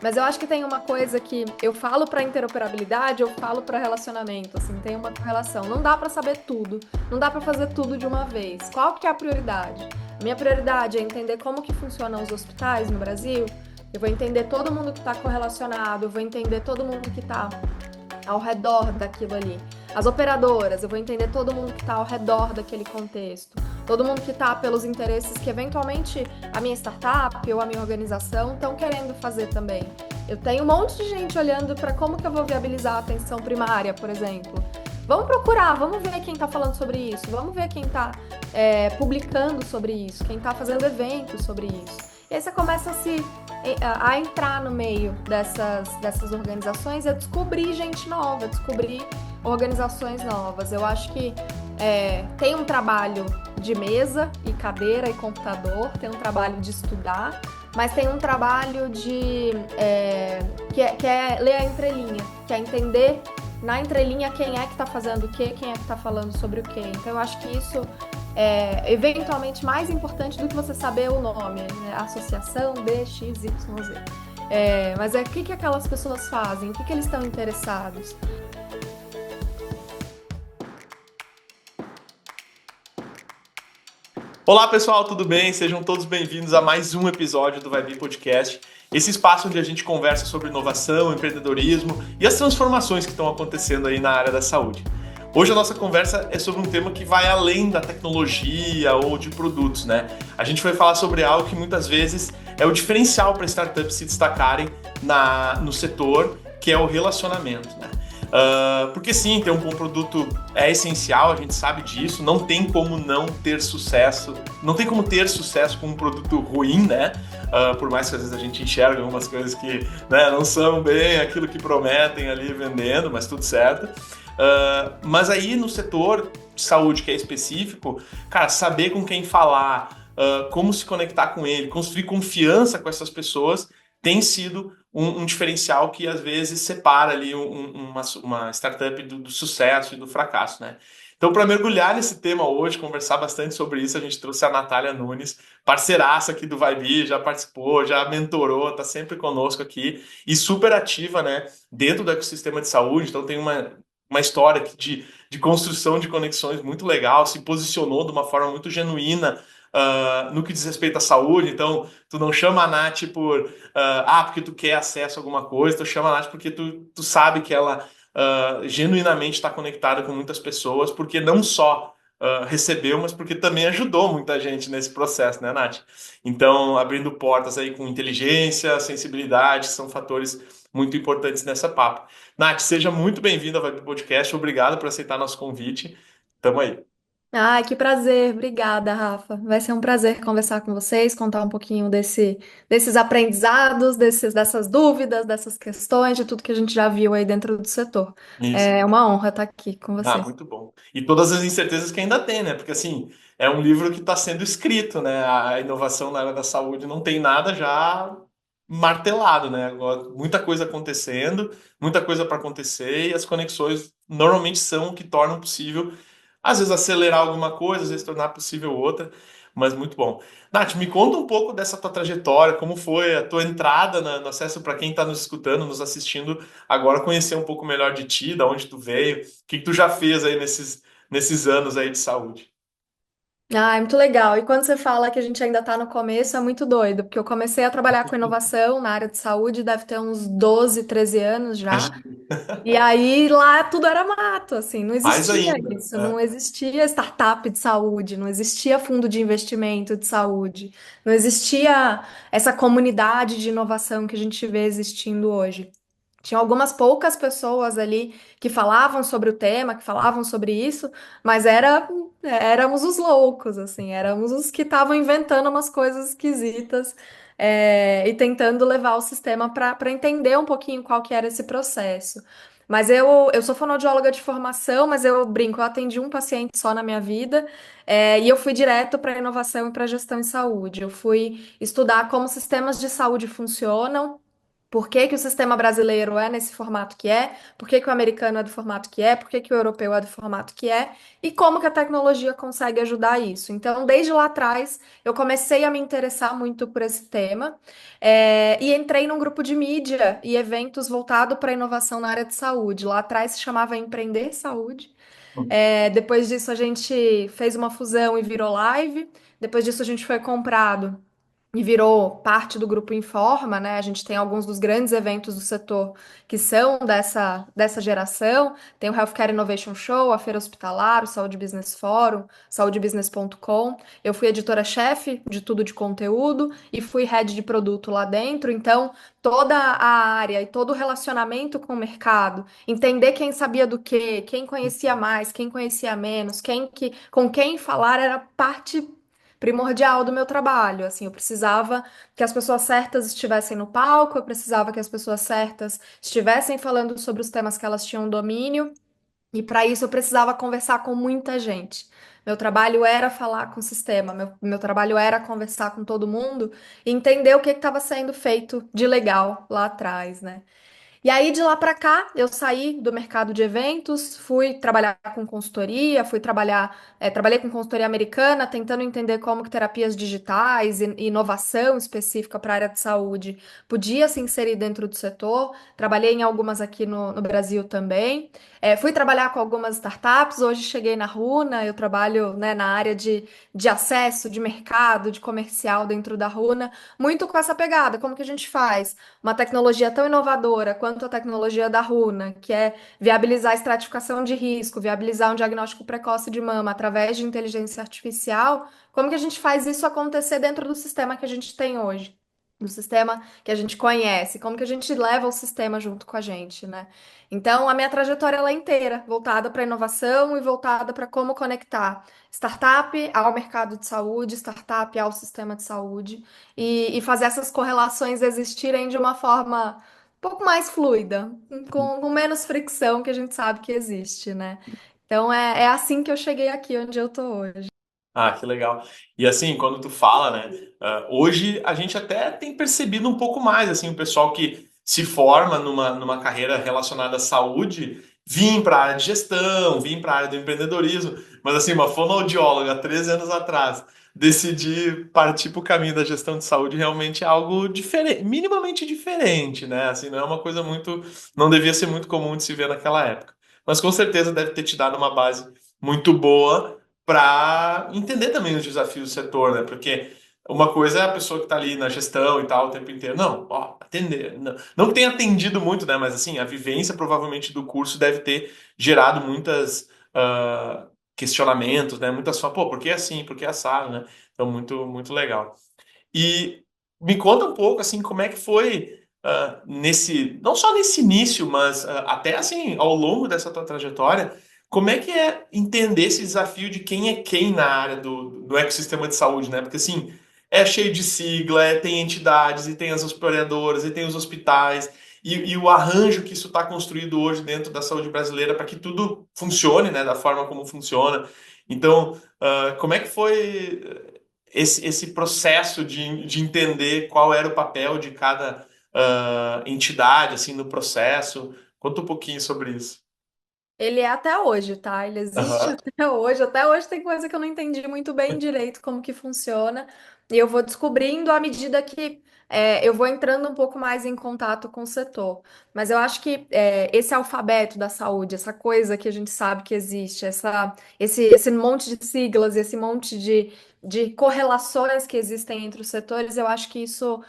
Mas eu acho que tem uma coisa que eu falo para interoperabilidade, eu falo para relacionamento, assim, tem uma correlação. Não dá para saber tudo, não dá para fazer tudo de uma vez. Qual que é a prioridade? A minha prioridade é entender como que funcionam os hospitais no Brasil. Eu vou entender todo mundo que está correlacionado, eu vou entender todo mundo que está ao redor daquilo ali. As operadoras, eu vou entender todo mundo que está ao redor daquele contexto. Todo mundo que está pelos interesses que eventualmente a minha startup ou a minha organização estão querendo fazer também. Eu tenho um monte de gente olhando para como que eu vou viabilizar a atenção primária, por exemplo. Vamos procurar, vamos ver quem está falando sobre isso, vamos ver quem está publicando sobre isso, quem está fazendo eventos sobre isso. E aí você começa a entrar no meio dessas organizações e a descobrir gente nova, descobrir organizações novas. Eu acho que tem um trabalho de mesa e cadeira e computador, tem um trabalho de estudar, mas tem um trabalho que é ler a entrelinha, que é entender na entrelinha quem é que está fazendo o quê, quem é que está falando sobre o quê. Então eu acho que isso é eventualmente mais importante do que você saber o nome, né? Associação de X, Y, Z. Mas o que aquelas pessoas fazem? O que eles estão interessados? Olá pessoal, tudo bem? Sejam todos bem-vindos a mais um episódio do Vibe Podcast. Esse espaço onde a gente conversa sobre inovação, empreendedorismo e as transformações que estão acontecendo aí na área da saúde. Hoje a nossa conversa é sobre um tema que vai além da tecnologia ou de produtos, né? A gente vai falar sobre algo que muitas vezes é o diferencial para startups se destacarem no setor, que é o relacionamento, né? Porque sim, ter um bom produto é essencial, a gente sabe disso, não tem como não ter sucesso, não tem como ter sucesso com um produto ruim, né? Por mais que às vezes a gente enxerga algumas coisas que, né, não são bem aquilo que prometem ali vendendo, mas tudo certo. Mas aí no setor de saúde que é específico, cara, saber com quem falar, como se conectar com ele, construir confiança com essas pessoas tem sido um diferencial que às vezes separa ali uma startup do sucesso e do fracasso, né? Então, para mergulhar nesse tema hoje, conversar bastante sobre isso, a gente trouxe a Natália Nunes, parceiraça aqui do Vibe, já participou, já mentorou, está sempre conosco aqui e super ativa, né, dentro do ecossistema de saúde. Então, tem uma história de construção de conexões muito legal, se posicionou de uma forma muito genuína no que diz respeito à saúde. Então, tu não chama a Nath porque tu quer acesso a alguma coisa, tu chama a Nath porque tu sabe que ela genuinamente está conectada com muitas pessoas, porque não só recebeu, mas porque também ajudou muita gente nesse processo, né, Nath? Então, abrindo portas aí com inteligência, sensibilidade, que são fatores muito importantes nessa papo. Nath, seja muito bem-vinda ao Vibe Podcast, obrigado por aceitar nosso convite. Tamo aí. Ai, que prazer. Obrigada, Rafa. Vai ser um prazer conversar com vocês, contar um pouquinho desses aprendizados, dessas dúvidas, dessas questões, de tudo que a gente já viu aí dentro do setor. Isso. É uma honra estar aqui com Ah, você. muito bom. E todas as incertezas que ainda tem, né? Porque assim, é um livro que está sendo escrito, né? A inovação na área da saúde não tem nada já martelado, né? Agora, muita coisa acontecendo, muita coisa para acontecer, e as conexões normalmente são o que tornam possível, às vezes, acelerar alguma coisa, às vezes tornar possível outra, mas muito bom. Nath, me conta um pouco dessa tua trajetória, como foi a tua entrada no acesso para quem está nos escutando, nos assistindo, agora conhecer um pouco melhor de ti, da onde tu veio, o que que tu já fez aí nesses anos aí de saúde. Ah, é muito legal. E quando você fala que a gente ainda está no começo, é muito doido, porque eu comecei a trabalhar com inovação na área de saúde, deve ter uns 12, 13 anos já. Imagina. E aí lá tudo era mato, assim, não Mais existia ainda. isso, não existia startup de saúde, não existia fundo de investimento de saúde, não existia essa comunidade de inovação que a gente vê existindo hoje. Tinha algumas poucas pessoas ali que falavam sobre o tema, que falavam sobre isso, mas éramos os loucos, assim, éramos os que estavam inventando umas coisas esquisitas, e tentando levar o sistema para entender um pouquinho qual que era esse processo. Mas eu sou fonoaudióloga de formação, mas eu brinco, eu atendi um paciente só na minha vida, e eu fui direto para inovação e para gestão em saúde. Eu fui estudar como sistemas de saúde funcionam Por que que o sistema brasileiro é nesse formato que é? Por que que o americano é do formato que é? Por que que o europeu é do formato que é? E como que a tecnologia consegue ajudar isso? Então, desde lá atrás, eu comecei a me interessar muito por esse tema, e entrei num grupo de mídia e eventos voltado para inovação na área de saúde. Lá atrás se chamava Empreender Saúde. Depois disso, a gente fez uma fusão e virou Live. Depois disso, a gente foi comprado e virou parte do Grupo Informa, né? A gente tem alguns dos grandes eventos do setor que são dessa geração. Tem o Healthcare Innovation Show, a Feira Hospitalar, o Saúde Business Forum, saudebusiness.com. Eu fui editora-chefe de tudo de conteúdo e fui head de produto lá dentro. Então, toda a área e todo o relacionamento com o mercado, entender quem sabia do quê, quem conhecia mais, quem conhecia menos, com quem falar era parte primordial do meu trabalho. Assim, eu precisava que as pessoas certas estivessem no palco, eu precisava que as pessoas certas estivessem falando sobre os temas que elas tinham domínio, e para isso eu precisava conversar com muita gente. Meu trabalho era falar com o sistema, meu trabalho era conversar com todo mundo e entender o que estava sendo feito de legal lá atrás, né? E aí, de lá para cá, eu saí do mercado de eventos, fui trabalhar com consultoria, trabalhei com consultoria americana, tentando entender como que terapias digitais e inovação específica para a área de saúde podia se inserir dentro do setor. Trabalhei em algumas aqui no Brasil também. Fui trabalhar com algumas startups, hoje cheguei na Runa, eu trabalho, né, na área de acesso, de mercado, de comercial dentro da Runa, muito com essa pegada, como que a gente faz? Uma tecnologia tão inovadora quanto a tecnologia da Runa, que é viabilizar a estratificação de risco, viabilizar um diagnóstico precoce de mama através de inteligência artificial, como que a gente faz isso acontecer dentro do sistema que a gente tem hoje? Do sistema que a gente conhece, como que a gente leva o sistema junto com a gente, né? Então, a minha trajetória ela é inteira, voltada para inovação e voltada para como conectar startup ao mercado de saúde, startup ao sistema de saúde e fazer essas correlações existirem de uma forma um pouco mais fluida, com menos fricção que a gente sabe que existe, né? Então é assim que eu cheguei aqui onde eu tô hoje. Ah, que legal. E assim, quando tu fala, né, hoje a gente até tem percebido um pouco mais, assim, o pessoal que se forma numa carreira relacionada à saúde, vir para a área de gestão, vir para a área do empreendedorismo, mas assim, uma fonoaudióloga há 13 anos atrás decidir partir para o caminho da gestão de saúde realmente é algo diferente, minimamente diferente, né? Assim, não é uma coisa muito, não devia ser muito comum de se ver naquela época. Mas com certeza deve ter te dado uma base muito boa para entender também os desafios do setor, né? Porque uma coisa é a pessoa que está ali na gestão e tal o tempo inteiro. Não, ó, atender. Não que tenha atendido muito, né? Mas assim, a vivência provavelmente do curso deve ter gerado muitas questionamentos, né? Muitas falas, pô, por que assim? Por que assado, né? Então, muito, muito legal. E me conta um pouco, assim, como é que foi não só nesse início, mas até, assim, ao longo dessa tua trajetória, como é que é entender esse desafio de quem é quem na área do ecossistema de saúde, né? Porque, assim, é cheio de sigla, tem entidades, e tem as operadoras, e tem os hospitais, e o arranjo que isso está construído hoje dentro da saúde brasileira para que tudo funcione, né, da forma como funciona. Então, como é que foi esse processo de entender qual era o papel de cada entidade assim no processo? Conta um pouquinho sobre isso. Ele é até hoje, tá? Ele existe Aham. até hoje. Até hoje tem coisa que eu não entendi muito bem direito como que funciona. E eu vou descobrindo à medida que eu vou entrando um pouco mais em contato com o setor. Mas eu acho que esse alfabeto da saúde, essa coisa que a gente sabe que existe, esse monte de siglas, esse monte de correlações que existem entre os setores, eu acho que isso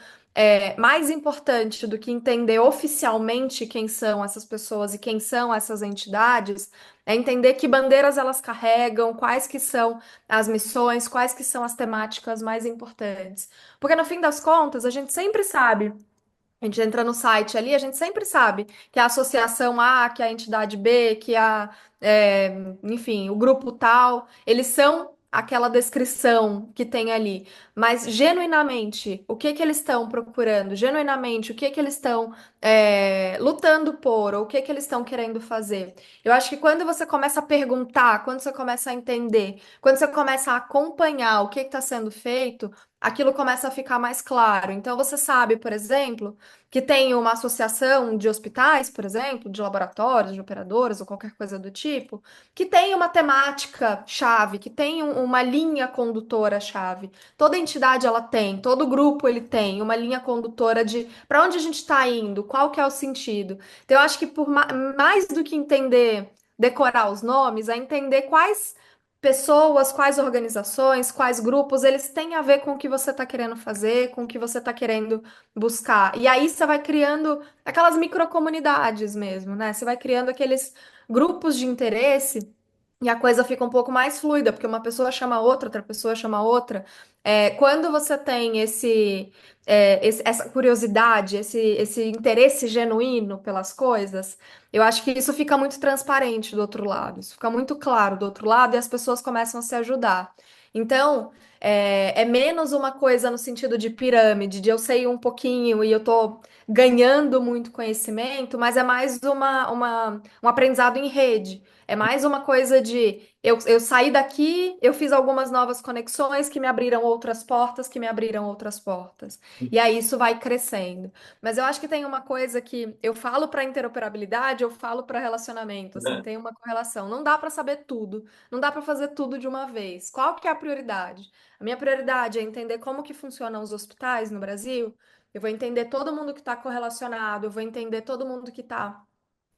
mais importante do que entender oficialmente quem são essas pessoas e quem são essas entidades, é entender que bandeiras elas carregam, quais que são as missões, quais que são as temáticas mais importantes. Porque no fim das contas, a gente sempre sabe, a gente entra no site ali, a gente sempre sabe que a associação A, que a entidade B, enfim, o grupo tal, eles são aquela descrição que tem ali. Mas genuinamente, o que que eles estão procurando? Genuinamente, o que que eles estão lutando por? Ou o que que eles estão querendo fazer? Eu acho que quando você começa a perguntar, quando você começa a entender, quando você começa a acompanhar o que está sendo feito, aquilo começa a ficar mais claro. Então, você sabe, por exemplo, que tem uma associação de hospitais, por exemplo, de laboratórios, de operadoras ou qualquer coisa do tipo, que tem uma temática chave, que tem uma linha condutora chave. Toda entidade ela tem, todo grupo ele tem uma linha condutora de para onde a gente está indo, qual que é o sentido. Então, eu acho que por mais do que entender, decorar os nomes, é entender quais pessoas, quais organizações, quais grupos, eles têm a ver com o que você está querendo fazer, com o que você está querendo buscar. E aí você vai criando aquelas microcomunidades mesmo, né? Você vai criando aqueles grupos de interesse e a coisa fica um pouco mais fluida, porque uma pessoa chama outra, outra pessoa chama outra. Quando você tem essa curiosidade, esse interesse genuíno pelas coisas, eu acho que isso fica muito transparente do outro lado, isso fica muito claro do outro lado e as pessoas começam a se ajudar. Então, é menos uma coisa no sentido de pirâmide, de eu sei um pouquinho e eu tô ganhando muito conhecimento, mas é mais um aprendizado em rede. É mais uma coisa de eu saí daqui, eu fiz algumas novas conexões que me abriram outras portas, que me abriram outras portas. E aí isso vai crescendo. Mas eu acho que tem uma coisa que eu falo para interoperabilidade, eu falo para relacionamento, assim, tem uma correlação. Não dá para saber tudo, não dá para fazer tudo de uma vez. Qual que é a prioridade? A minha prioridade é entender como que funcionam os hospitais no Brasil. Eu vou entender todo mundo que está correlacionado, eu vou entender todo mundo que está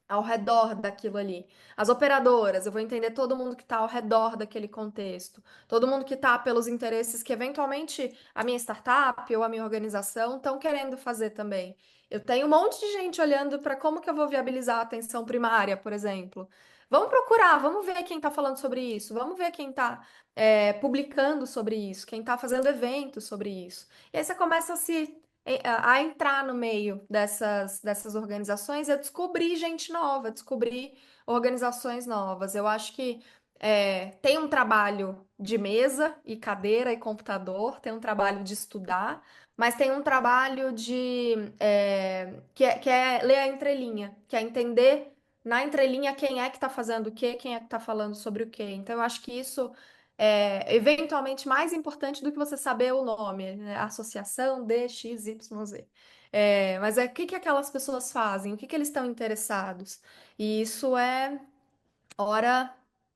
ao redor daquilo ali. As operadoras, eu vou entender todo mundo que está ao redor daquele contexto, todo mundo que está pelos interesses que eventualmente a minha startup ou a minha organização estão querendo fazer também. Eu tenho um monte de gente olhando para como que eu vou viabilizar a atenção primária, por exemplo. Vamos procurar, vamos ver quem está falando sobre isso, vamos ver quem está publicando sobre isso, quem está fazendo eventos sobre isso. E aí você começa a entrar no meio dessas organizações e a descobrir gente nova, descobrir organizações novas. Eu acho que tem um trabalho de mesa e cadeira e computador, tem um trabalho de estudar, mas tem um trabalho que é ler a entrelinha, que é entender na entrelinha quem é que está fazendo o quê, quem é que está falando sobre o quê. Então, eu acho que isso eventualmente mais importante do que você saber o nome, né? Associação de XYZ. Mas o que que aquelas pessoas fazem? O que que eles estão interessados? E isso é hora,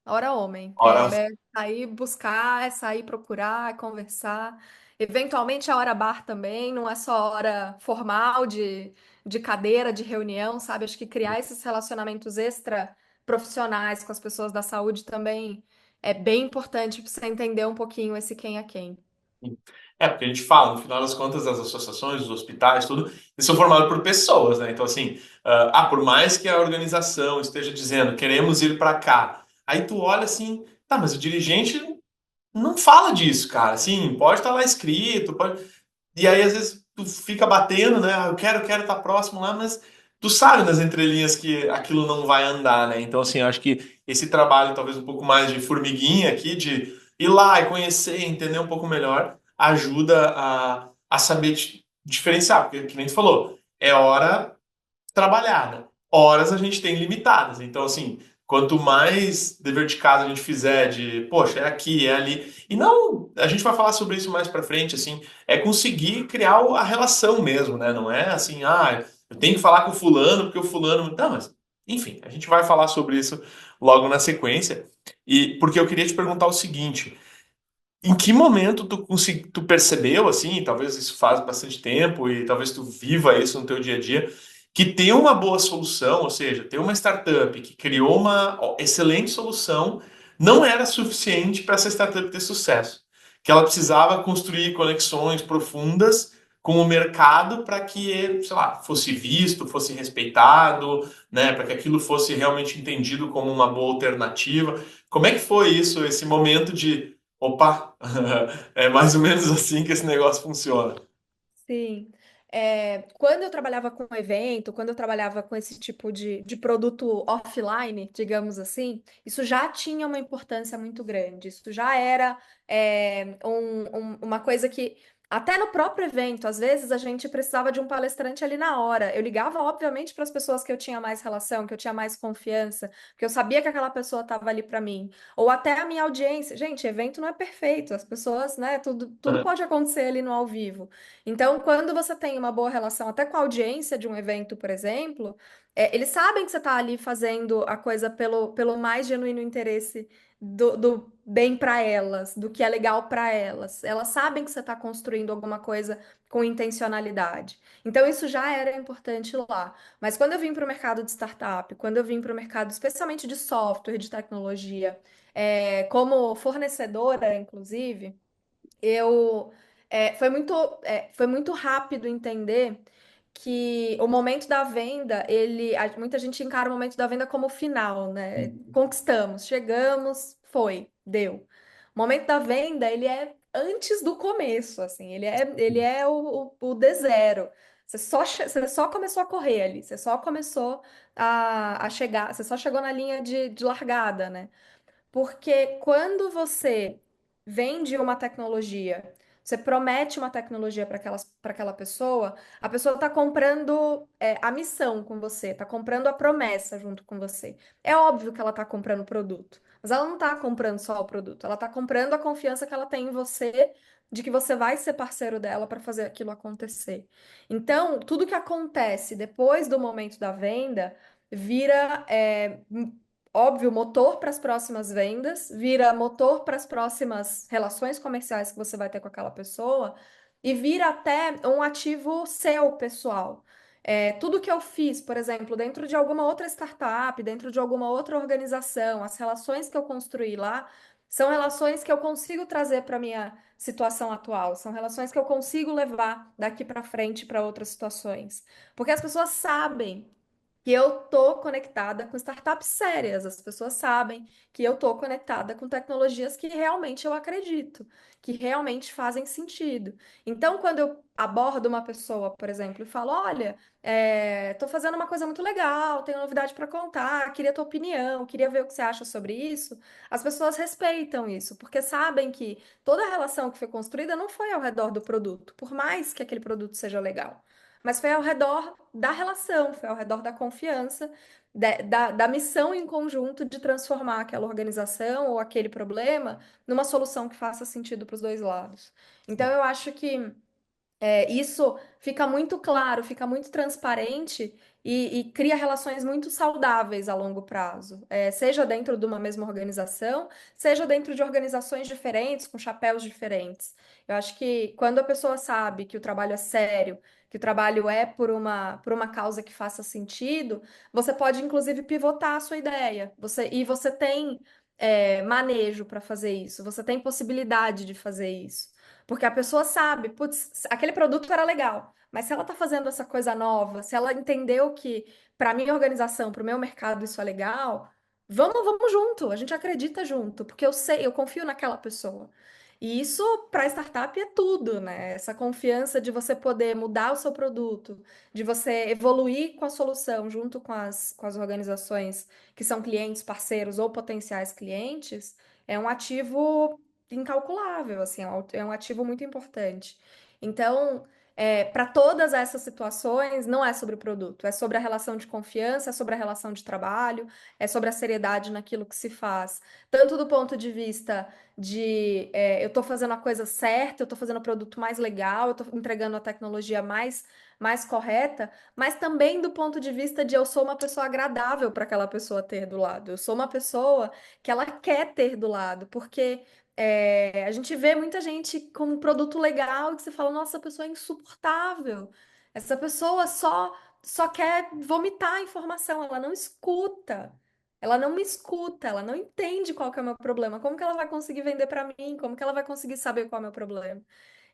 hora homem. Ora, É sair buscar, é sair procurar, é conversar. Eventualmente a hora bar também, não é só hora formal de cadeira, de reunião, sabe? Acho que criar esses relacionamentos extra profissionais com as pessoas da saúde também é bem importante para você entender um pouquinho esse quem é quem. porque a gente fala, no final das contas, as associações, os hospitais, tudo, eles são formados por pessoas, né? Então, assim, por mais que a organização esteja dizendo, queremos ir para cá, aí tu olha assim, tá, mas o dirigente não fala disso, cara. Assim, pode estar lá escrito, pode. E aí, às vezes, tu fica batendo, né? Ah, eu quero estar próximo lá, mas tu sabe nas entrelinhas que aquilo não vai andar, né? Então, assim, eu acho que esse trabalho, talvez um pouco mais de formiguinha aqui, de ir lá e conhecer, entender um pouco melhor, ajuda a saber diferenciar. Porque, que nem tu falou, é hora trabalhada. Horas a gente tem limitadas. Então, assim, quanto mais dever de casa a gente fizer de, poxa, é aqui, é ali. E não, a gente vai falar sobre isso mais pra frente, assim, é conseguir criar a relação mesmo, né? Não é assim, eu tenho que falar com o fulano porque o fulano. Não, mas, enfim, a gente vai falar sobre isso logo na sequência. E porque eu queria te perguntar o seguinte. Em que momento tu percebeu, assim, talvez isso faz bastante tempo e talvez tu viva isso no teu dia a dia, que ter uma boa solução, ou seja, ter uma startup que criou uma excelente solução, não era suficiente para essa startup ter sucesso. Que ela precisava construir conexões profundas com o mercado para que, sei lá, fosse visto, fosse respeitado, né, para que aquilo fosse realmente entendido como uma boa alternativa. Como é que foi isso, esse momento de opa, é mais ou menos assim que esse negócio funciona. Sim. Quando eu trabalhava com evento, quando eu trabalhava com esse tipo de produto offline, digamos assim, isso já tinha uma importância muito grande. Isso já era uma coisa que Até no próprio evento, às vezes a gente precisava de um palestrante ali na hora. Eu ligava, obviamente, para as pessoas que eu tinha mais relação, que eu tinha mais confiança, que eu sabia que aquela pessoa estava ali para mim. Ou até a minha audiência. Gente, evento não é perfeito, as pessoas, né? Tudo Aham. pode acontecer ali no ao vivo. Então, quando você tem uma boa relação até com a audiência de um evento, por exemplo, eles sabem que você está ali fazendo a coisa pelo mais genuíno interesse do bem para elas, do que é legal para elas. Elas sabem que você está construindo alguma coisa com intencionalidade. Então, isso já era importante lá. Mas quando eu vim para o mercado de startup, quando eu vim para o mercado especialmente de software, de tecnologia, como fornecedora, inclusive, eu foi muito rápido entender que o momento da venda, muita gente encara o momento da venda como final, né? Conquistamos, chegamos, foi, deu. O momento da venda, ele é antes do começo, assim, ele é o D0. Você só começou a correr ali, você só começou a chegar, você só chegou na linha de largada, né? Porque quando você vende uma tecnologia, você promete uma tecnologia para aquela pessoa, a pessoa está comprando a missão com você, está comprando a promessa junto com você. É óbvio que ela está comprando o produto, mas ela não está comprando só o produto, ela está comprando a confiança que ela tem em você, de que você vai ser parceiro dela para fazer aquilo acontecer. Então, tudo que acontece depois do momento da venda vira óbvio, motor para as próximas vendas, vira motor para as próximas relações comerciais que você vai ter com aquela pessoa e vira até um ativo seu, pessoal. Tudo que eu fiz, por exemplo, dentro de alguma outra startup, dentro de alguma outra organização, as relações que eu construí lá, são relações que eu consigo trazer para minha situação atual, são relações que eu consigo levar daqui para frente para outras situações. Porque as pessoas sabem que eu tô conectada com startups sérias. As pessoas sabem que eu tô conectada com tecnologias que realmente eu acredito, que realmente fazem sentido. Então, quando eu abordo uma pessoa, por exemplo, e falo, olha, tô fazendo uma coisa muito legal, tenho novidade para contar, queria tua opinião, queria ver o que você acha sobre isso, as pessoas respeitam isso, porque sabem que toda a relação que foi construída não foi ao redor do produto, por mais que aquele produto seja legal, mas foi ao redor da relação, foi ao redor da confiança, da missão em conjunto de transformar aquela organização ou aquele problema numa solução que faça sentido para os dois lados. Então, eu acho que isso fica muito claro, fica muito transparente e cria relações muito saudáveis a longo prazo. Seja dentro de uma mesma organização, seja dentro de organizações diferentes, com chapéus diferentes. Eu acho que quando a pessoa sabe que o trabalho é sério, que o trabalho é por uma causa que faça sentido, você pode, inclusive, pivotar a sua ideia. E você tem manejo para fazer isso, você tem possibilidade de fazer isso. Porque a pessoa sabe, putz, aquele produto era legal, mas se ela está fazendo essa coisa nova, se ela entendeu que para minha organização, para o meu mercado isso é legal, vamos junto, a gente acredita junto, porque eu sei, eu confio naquela pessoa. E isso para startup é tudo, né? Essa confiança de você poder mudar o seu produto, de você evoluir com a solução junto com as organizações que são clientes, parceiros ou potenciais clientes, é um ativo incalculável, assim, é um ativo muito importante. Então, para todas essas situações, não é sobre o produto, é sobre a relação de confiança, é sobre a relação de trabalho, é sobre a seriedade naquilo que se faz. Tanto do ponto de vista de eu estou fazendo a coisa certa, eu estou fazendo o produto mais legal, eu estou entregando a tecnologia mais correta, mas também do ponto de vista de eu sou uma pessoa agradável para aquela pessoa ter do lado. Eu sou uma pessoa que ela quer ter do lado, porque a gente vê muita gente com um produto legal que você fala, nossa, essa pessoa é insuportável. Essa pessoa só quer vomitar a informação, ela não escuta. Ela não me escuta, ela não entende qual que é o meu problema. Como que ela vai conseguir vender para mim? Como que ela vai conseguir saber qual é o meu problema?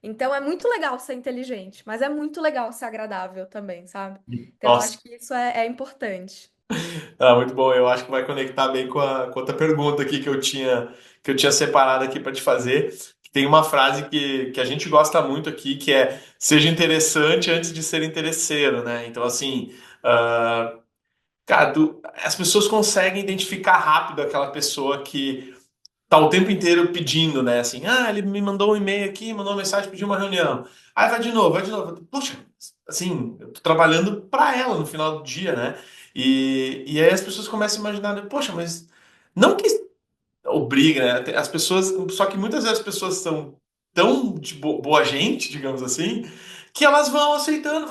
Então é muito legal ser inteligente, mas é muito legal ser agradável também, sabe? Então eu Nossa, acho que isso é importante. muito bom. Eu acho que vai conectar bem com outra pergunta aqui que eu tinha separado aqui para te fazer. Tem uma frase que a gente gosta muito aqui, que é seja interessante antes de ser interesseiro, né? Então, assim, cara, as pessoas conseguem identificar rápido aquela pessoa que tá o tempo inteiro pedindo, né? Assim, ele me mandou um e-mail aqui, mandou uma mensagem, pediu uma reunião. Aí vai de novo, vai de novo. Poxa, assim, eu tô trabalhando para ela no final do dia, né? E aí as pessoas começam a imaginar, né, poxa, mas não que obriga, né? As pessoas, só que muitas vezes as pessoas são tão de boa gente, digamos assim, que elas vão aceitando,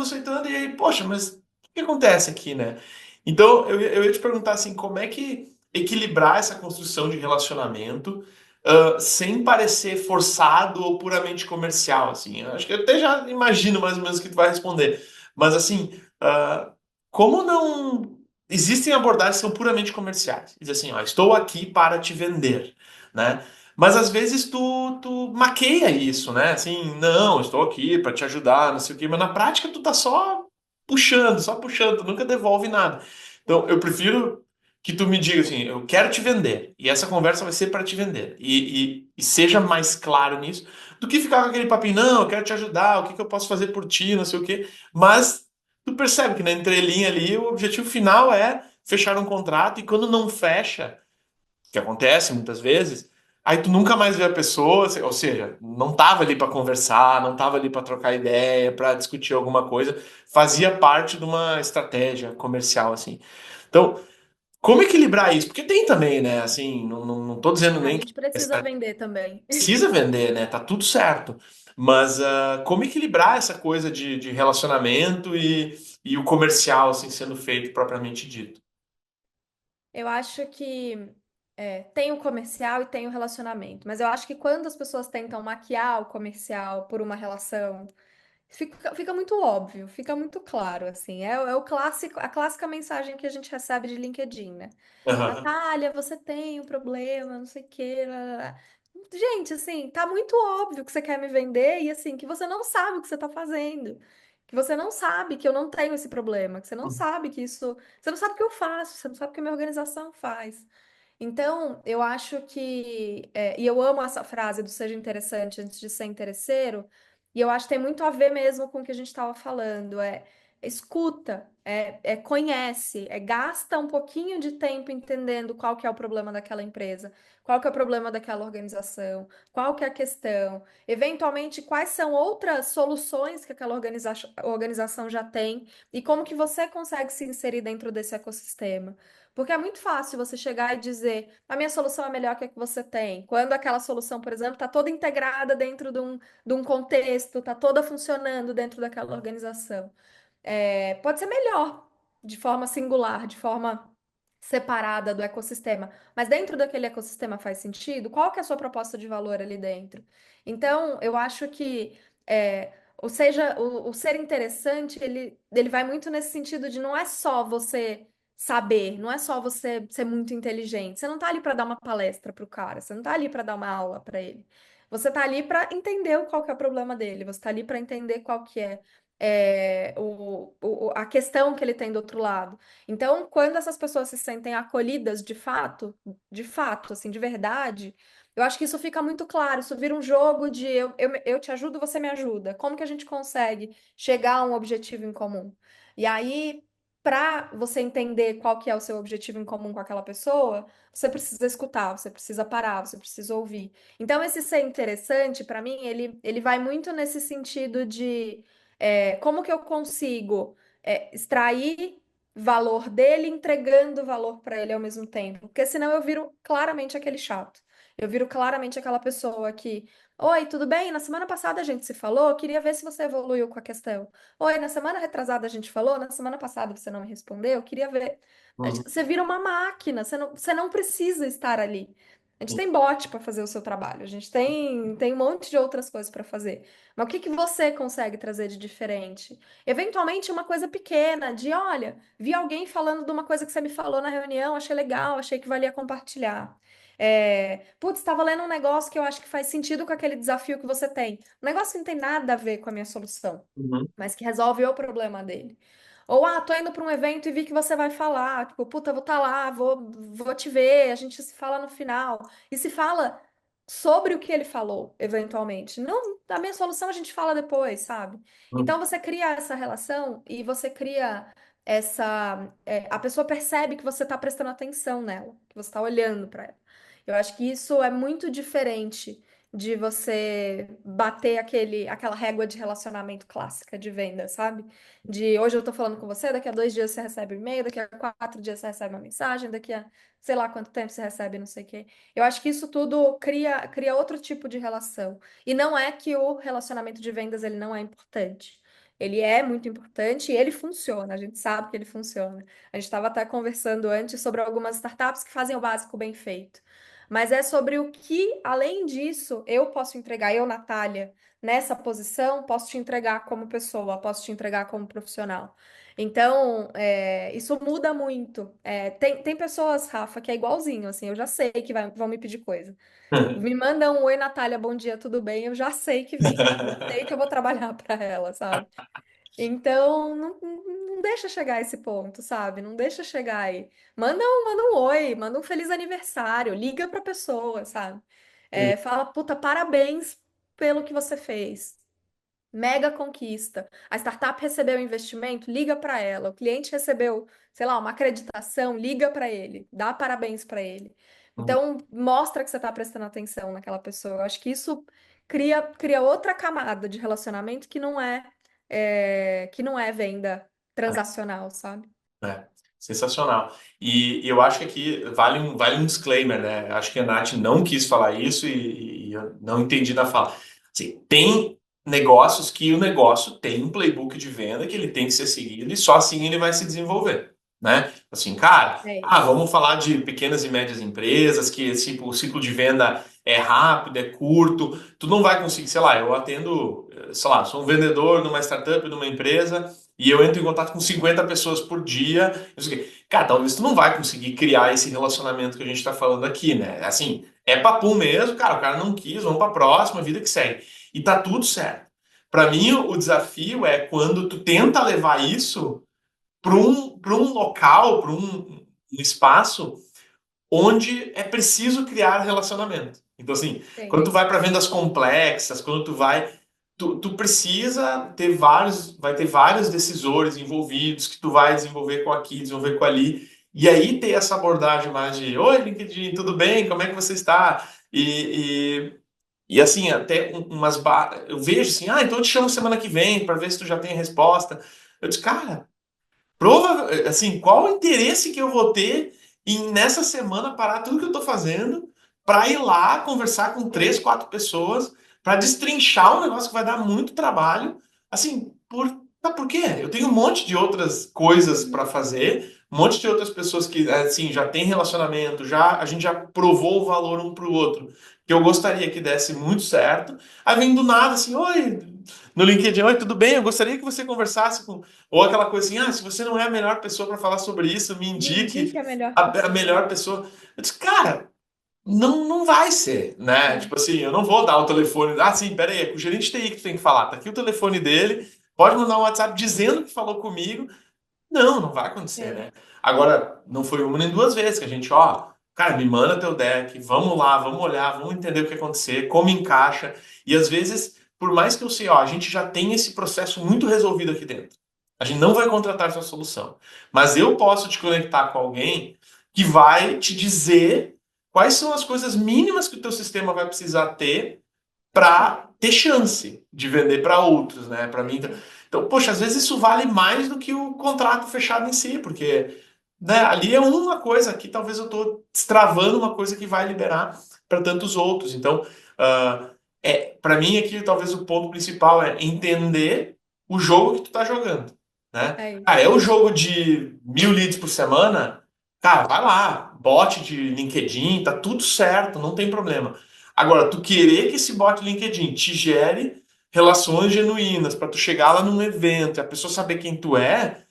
e aí, poxa, mas o que acontece aqui, né? Então, eu ia te perguntar assim, como é que equilibrar essa construção de relacionamento, sem parecer forçado ou puramente comercial, assim? Eu acho que eu até já imagino mais ou menos o que tu vai responder, mas assim, como não existem abordagens que são puramente comerciais. Diz assim, ó, estou aqui para te vender, né? Mas às vezes tu maqueia isso, né? Assim, não, estou aqui para te ajudar, não sei o quê, mas na prática tu tá só puxando, tu nunca devolve nada. Então, eu prefiro que tu me diga assim, eu quero te vender, e essa conversa vai ser para te vender, e seja mais claro nisso, do que ficar com aquele papinho, não, eu quero te ajudar, o que que eu posso fazer por ti, não sei o quê, mas tu percebe que na entrelinha ali o objetivo final é fechar um contrato e quando não fecha, que acontece muitas vezes, aí tu nunca mais vê a pessoa, ou seja, não tava ali para conversar, não tava ali para trocar ideia, para discutir alguma coisa, fazia parte de uma estratégia comercial assim. Então, como equilibrar isso? Porque tem também, né? Assim, não tô dizendo A nem que gente precisa vender também. precisa vender, né? Tá tudo certo. Mas como equilibrar essa coisa de relacionamento e o comercial assim, sendo feito propriamente dito? Eu acho que tem o comercial e tem o relacionamento, mas eu acho que quando as pessoas tentam maquiar o comercial por uma relação, fica muito óbvio, fica muito claro, assim. É o clássico, a clássica mensagem que a gente recebe de LinkedIn, né? Aham. Natália, você tem um problema, não sei o quê. Lá, lá, lá. Gente, assim, tá muito óbvio que você quer me vender e assim, que você não sabe o que você tá fazendo. Que você não sabe que eu não tenho esse problema, que você não sabe que isso. Você não sabe o que eu faço, você não sabe o que a minha organização faz. Então, eu acho que. E eu amo essa frase do seja interessante antes de ser interesseiro, e eu acho que tem muito a ver mesmo com o que a gente estava falando. Escuta, conhece, gasta um pouquinho de tempo entendendo qual que é o problema daquela empresa, qual que é o problema daquela organização, qual que é a questão, eventualmente quais são outras soluções que aquela organização já tem e como que você consegue se inserir dentro desse ecossistema. Porque é muito fácil você chegar e dizer, a minha solução é melhor que a que você tem. Quando aquela solução, por exemplo, está toda integrada dentro de um contexto, está toda funcionando dentro daquela organização. Pode ser melhor, de forma singular, de forma separada do ecossistema, mas dentro daquele ecossistema faz sentido? Qual que é a sua proposta de valor ali dentro? Então, eu acho que, ou seja, o ser interessante, ele vai muito nesse sentido de não é só você saber, não é só você ser muito inteligente. Você não tá ali para dar uma palestra pro cara, você não tá ali para dar uma aula para ele. Você tá ali para entender qual que é o problema dele, você tá ali para entender qual que a questão que ele tem do outro lado. Então, quando essas pessoas se sentem acolhidas de fato, assim, de verdade, eu acho que isso fica muito claro. Isso vira um jogo de eu te ajudo, você me ajuda. Como que a gente consegue chegar a um objetivo em comum? E aí, para você entender qual que é o seu objetivo em comum com aquela pessoa, você precisa escutar, você precisa parar, você precisa ouvir. Então, esse ser interessante, para mim, ele vai muito nesse sentido de como que eu consigo extrair valor dele, entregando valor para ele ao mesmo tempo? Porque senão eu viro claramente aquele chato. Eu viro claramente aquela pessoa que, oi, tudo bem? Na semana passada a gente se falou, queria ver se você evoluiu com a questão. Oi, na semana retrasada a gente falou, na semana passada você não me respondeu, queria ver. Uhum. Você vira uma máquina, você não precisa estar ali. A gente tem bot para fazer o seu trabalho, a gente tem um monte de outras coisas para fazer. Mas o que que você consegue trazer de diferente? Eventualmente, uma coisa pequena, de olha, vi alguém falando de uma coisa que você me falou na reunião, achei legal, achei que valia compartilhar. Putz, estava lendo um negócio que eu acho que faz sentido com aquele desafio que você tem. Um negócio que não tem nada a ver com a minha solução, Uhum. mas que resolve o problema dele. Ou, tô indo para um evento e vi que você vai falar. Tipo, puta, vou estar lá, vou te ver, a gente se fala no final. E se fala sobre o que ele falou, eventualmente. Não, a minha solução a gente fala depois, sabe? Uhum. Então você cria essa relação e você cria essa. A pessoa percebe que você está prestando atenção nela, que você está olhando para ela. Eu acho que isso é muito diferente de você bater aquela régua de relacionamento clássica de venda, sabe? De hoje eu tô falando com você, daqui a 2 dias você recebe um e-mail, daqui a 4 dias você recebe uma mensagem, daqui a sei lá quanto tempo você recebe, não sei o quê. Eu acho que isso tudo cria outro tipo de relação. E não é que o relacionamento de vendas ele não é importante. Ele é muito importante e ele funciona, a gente sabe que ele funciona. A gente estava até conversando antes sobre algumas startups que fazem o básico bem feito. Mas é sobre o que, além disso, eu posso entregar, eu, Natália, nessa posição, posso te entregar como pessoa, posso te entregar como profissional. Então, isso muda muito. Tem pessoas, Rafa, que é igualzinho, assim, eu já sei que vão me pedir coisa. Me manda um oi, Natália, bom dia, tudo bem? Eu já sei que vem, eu já sei que eu vou trabalhar para ela, sabe? Então, não deixa chegar a esse ponto, sabe? Não deixa chegar aí. Manda um oi, manda um feliz aniversário, liga pra pessoa, sabe? Fala, puta, parabéns pelo que você fez. Mega conquista. A startup recebeu investimento, liga para ela. O cliente recebeu, sei lá, uma acreditação, liga para ele, dá parabéns para ele. Então, mostra que você está prestando atenção naquela pessoa. Eu acho que isso cria outra camada de relacionamento que não é venda transacional, sabe? É, sensacional. E eu acho que aqui vale um disclaimer, né? Acho que a Nath não quis falar isso e eu não entendi na fala. Assim, tem negócios que o negócio tem um playbook de venda que ele tem que ser seguido e só assim ele vai se desenvolver, né? Assim, cara, É isso. vamos falar de pequenas e médias empresas que tipo, o ciclo de venda é rápido, é curto. Tu não vai conseguir, sei lá, eu atendo, sei lá, sou um vendedor numa startup, numa empresa e eu entro em contato com 50 pessoas por dia. Não sei o quê. Cara, talvez tu não vai conseguir criar esse relacionamento que a gente está falando aqui, né? Assim, é papum mesmo, cara, o cara não quis, vamos para a próxima, vida que segue. E tá tudo certo. Para mim, o desafio é quando tu tenta levar isso para um local, para um espaço onde é preciso criar relacionamento. Então, assim, quando Sim. tu vai para vendas complexas, quando tu vai, tu precisa ter vai ter vários decisores envolvidos que tu vai desenvolver com aqui, desenvolver com ali, e aí ter essa abordagem mais de, oi, LinkedIn, tudo bem? Como é que você está? E assim, até eu vejo assim, então eu te chamo semana que vem para ver se tu já tem a resposta. Eu disse, cara, assim, qual o interesse que eu vou ter em nessa semana parar tudo que eu tô fazendo para ir lá conversar com três, Sim. quatro pessoas para destrinchar um negócio que vai dar muito trabalho, assim, por quê? Eu tenho um monte de outras coisas para fazer, um monte de outras pessoas que assim já tem relacionamento, já a gente já provou o valor um pro outro, que eu gostaria que desse muito certo. Aí vem do nada assim, oi, no LinkedIn, oi, tudo bem? Eu gostaria que você conversasse com ou aquela coisa assim, se você não é a melhor pessoa para falar sobre isso, me Me indique indique a melhor a pessoa. melhor pessoa. Eu disse, cara, não vai ser, né? É. Tipo assim, eu não vou dar o telefone. Sim, pera aí, é com o gerente TI que tu tem que falar. Tá aqui o telefone dele, pode mandar um WhatsApp dizendo que falou comigo. Não vai acontecer, Sim. né? Agora, não foi uma nem duas vezes que a gente, cara, me manda teu deck, vamos lá, vamos olhar, vamos entender o que acontecer, como encaixa. E às vezes, por mais que eu sei, a gente já tem esse processo muito resolvido aqui dentro. A gente não vai contratar essa solução. Mas eu posso te conectar com alguém que vai te dizer quais são as coisas mínimas que o teu sistema vai precisar ter para ter chance de vender para outros, né? Para mim, Sim. então, poxa, às vezes isso vale mais do que o contrato fechado em si, porque né, ali é uma coisa, aqui talvez eu estou destravando uma coisa que vai liberar para tantos outros. Então, para mim aqui talvez o ponto principal é entender o jogo que tu tá jogando, né? É Ah, isso. é o jogo de 1.000 leads por semana? Cara, vai lá, bot de LinkedIn, tá tudo certo, não tem problema. Agora, tu querer que esse bot LinkedIn te gere relações genuínas para tu chegar lá num evento e a pessoa saber quem tu é,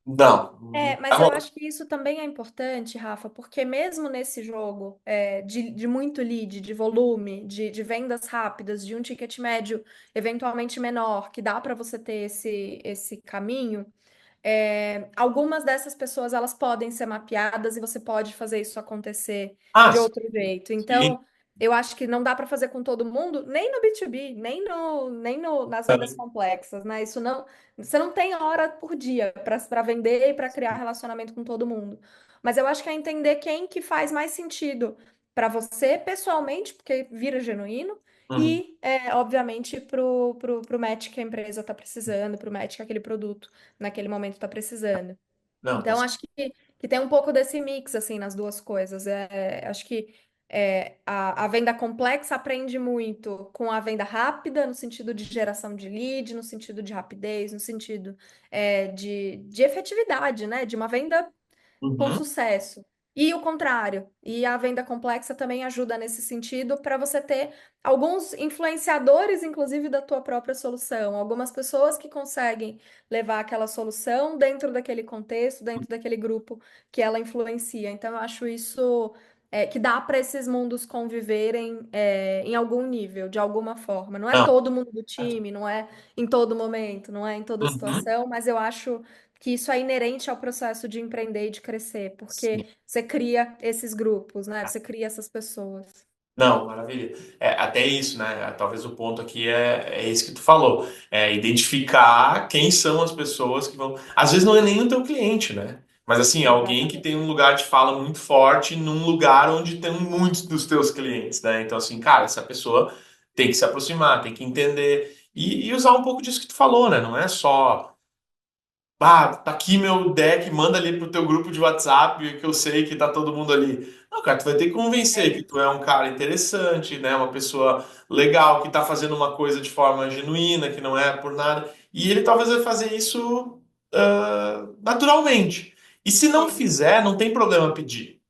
não. Tá Mas eu bom. acho que isso também é importante, Rafa, porque mesmo nesse jogo de muito lead, de volume, de vendas rápidas, de um ticket médio eventualmente menor, que dá para você ter esse caminho, algumas dessas pessoas elas podem ser mapeadas e você pode fazer isso acontecer Ah, de outro jeito. sim. Então, eu acho que não dá para fazer com todo mundo, nem no B2B, nem nas vendas complexas, né? Isso não, você não tem hora por dia para vender e para criar relacionamento com todo mundo. Mas eu acho que é entender quem que faz mais sentido para você pessoalmente, porque vira genuíno, Uhum. e, obviamente, pro match que a empresa está precisando, pro match que aquele produto naquele momento está precisando. Não, Então, acho que tem um pouco desse mix, assim, nas duas coisas. Acho que a venda complexa aprende muito com a venda rápida, no sentido de geração de lead, no sentido de rapidez, no sentido de efetividade, né? De uma venda com uhum. sucesso. E o contrário. E a venda complexa também ajuda nesse sentido para você ter alguns influenciadores, inclusive, da tua própria solução, algumas pessoas que conseguem levar aquela solução dentro daquele contexto, dentro daquele grupo que ela influencia. Então, eu acho isso que dá para esses mundos conviverem em algum nível, de alguma forma. Não é Não. todo mundo do time, não é em todo momento, não é em toda Uhum. situação, mas eu acho que isso é inerente ao processo de empreender e de crescer, Sim. porque você cria esses grupos, né? Você cria essas pessoas. Não, maravilha. Até isso, né? Talvez o ponto aqui é esse que tu falou. É identificar quem são as pessoas que vão. Às vezes não é nem o teu cliente, né? Mas assim, alguém que tem Exatamente. um lugar de fala muito forte num lugar onde tem muitos dos teus clientes, né? Então, assim, cara, essa pessoa tem que se aproximar, tem que entender e usar um pouco disso que tu falou, né? Não é só. Ah, tá aqui meu deck, manda ali pro teu grupo de WhatsApp que eu sei que tá todo mundo ali. Não, cara, tu vai ter que É convencer que tu isso. é um cara interessante, né? Uma pessoa legal, que tá fazendo uma coisa de forma genuína, que não é por nada. E ele talvez vai fazer isso naturalmente. E se não Sim, fizer, não tem problema pedir.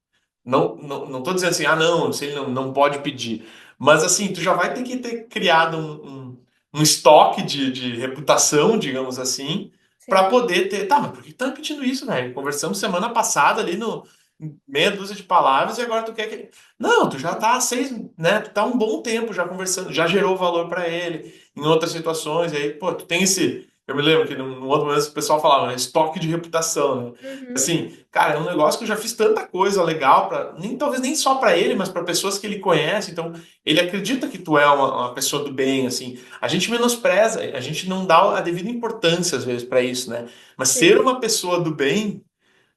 Não tô dizendo assim, ah, não, se ele não pode pedir. Mas assim, tu já vai ter que ter criado um estoque de reputação, digamos assim, para sim. poder ter. Tá, mas por que tu tá pedindo isso, velho? Conversamos semana passada ali no meia dúzia de palavras e agora tu quer que. Não, tu já tá há seis, né? Tu tá há um bom tempo já conversando, já gerou valor para ele em outras situações. E aí, pô, tu tem esse. Eu me lembro que num outro momento o pessoal falava, né? Estoque de reputação, né? Uhum, Assim, cara, é um negócio que eu já fiz tanta coisa legal para nem talvez nem só para ele, mas para pessoas que ele conhece. Então, ele acredita que tu é uma pessoa do bem, assim. A gente menospreza, a gente não dá a devida importância às vezes para isso, né? Mas ser sim. uma pessoa do bem,